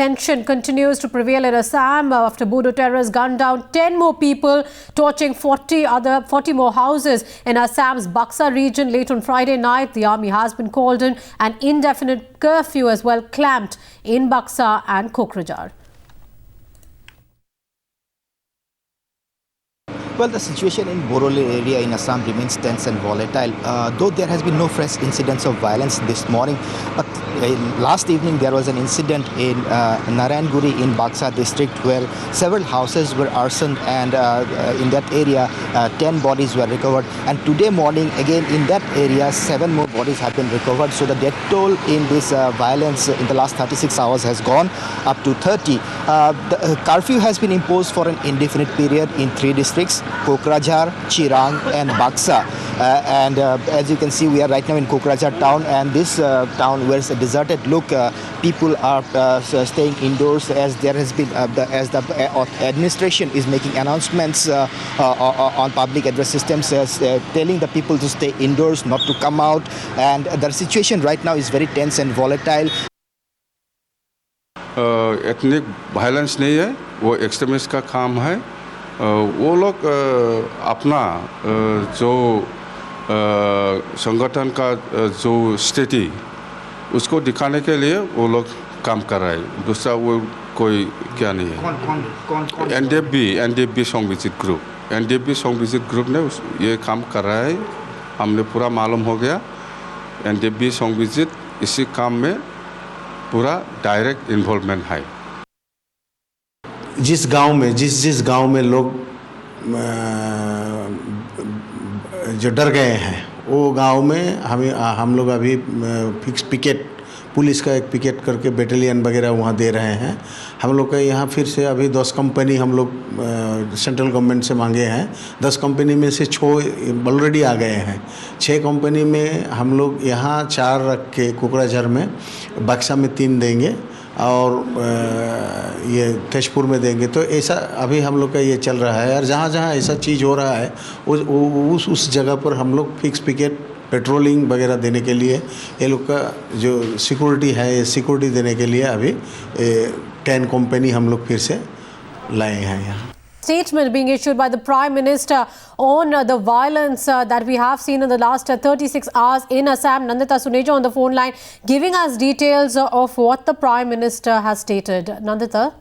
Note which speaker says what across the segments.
Speaker 1: Tension continues to prevail in Assam after Bodo terrorists gunned down 10 more people, torching 40 more houses in Assam's Buxa region late on Friday night. The army has been called in. An indefinite curfew as well clamped in Buxa and Kokrajhar.
Speaker 2: Well, the situation in Borole area in Assam remains tense and volatile, though there has been no fresh incidents of violence this morning. But last evening there was an incident in Narayanguri in Buxa district where several houses were arsoned, and in that area 10 bodies were recovered. And today morning again in that area 7 more bodies have been recovered. So the death toll in this violence in the last 36 hours has gone up to 30. The curfew has been imposed for an indefinite period in 3 districts: Kokrajhar, Chirang and Buxa. And as you can see, we are right now in Kokrajhar town, and this town wears a deserted look. People are staying indoors as there has been as the administration is making announcements on public address systems telling the people to stay indoors, not to come out. And the situation right now is very tense and volatile.
Speaker 3: Ethnic violence नहीं है, वो extremist का काम है। वो लोग अपना जो संगठन का जो स्थिति उसको दिखाने के लिए वो लोग काम कर रहे हैं। दूसरा वो कोई क्या नहीं है। एनडीएफबी संविजित ग्रुप ने ये काम कर रहा है। हमने पूरा मालूम हो गया। एनडीएफबी संविजित इसी काम में पूरा डायरेक्ट इन्वॉल्वमेंट है।
Speaker 4: जिस गांव में लोग जो डर गए हैं वो गांव में हम लोग अभी फिक्स पिकेट, पुलिस का एक पिकेट करके बैटालियन वगैरह वहाँ दे रहे हैं। हम लोग का यहाँ फिर से अभी 10 कंपनी हम लोग सेंट्रल गवर्नमेंट से मांगे हैं। 10 कंपनी में से 6 ऑलरेडी आ गए हैं। 6 कंपनी में हम लोग यहाँ 4 रख के कोकराझार में, बक्सा में 3 देंगे और ये तेजपुर में देंगे। तो ऐसा अभी हम लोग का ये चल रहा है। और जहाँ जहाँ ऐसा चीज़ हो रहा है उस जगह पर हम लोग फिक्स पिकेट, पेट्रोलिंग वगैरह देने के लिए ये लोग का जो सिक्योरिटी है, ये सिक्योरिटी देने के लिए अभी 10 कंपनी हम लोग फिर से लाए हैं यहाँ।
Speaker 1: Statement being issued by the Prime Minister on the violence that we have seen in the last 36 hours in Assam. Nandita Suneja on the phone line giving us details of what the Prime Minister has stated. Nandita?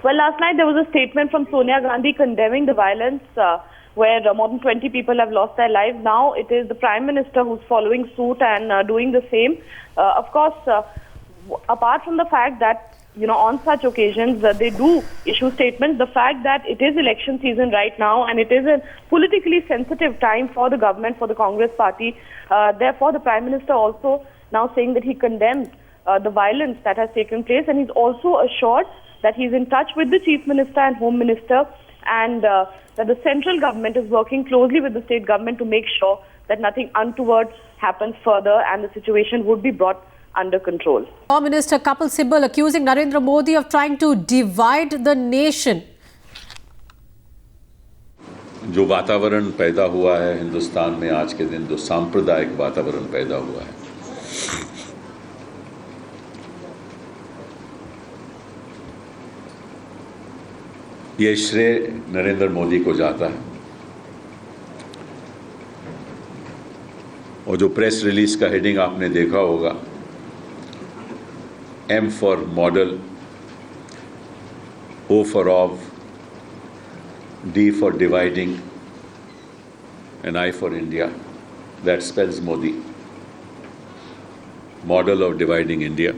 Speaker 5: Well, last night there was a statement from Sonia Gandhi condemning the violence where more than 20 people have lost their lives. Now it is the Prime Minister who's following suit and doing the same. Of course, apart from the fact that on such occasions, they do issue statements. The fact that it is election season right now and it is a politically sensitive time for the government, for the Congress party. Therefore, the Prime Minister also now saying that he condemns the violence that has taken place, and he's also assured that he's in touch with the Chief Minister and Home Minister, and that the central government is working closely with the state government to make sure that nothing untoward happens further and the situation would be brought under control.
Speaker 1: Prime Minister Kapil Sibal accusing Narendra Modi of trying to divide the nation.
Speaker 6: जो वातावरण पैदा हुआ है हिंदुस्तान में आज के दिन, जो सांप्रदायिक वातावरण पैदा हुआ है, ये श्रेय नरेंद्र मोदी को जाता है। और जो प्रेस रिलीज का हेडिंग आपने देखा होगा, M for model, O for of, D for dividing, and I for India. That spells Modi. Model of dividing India.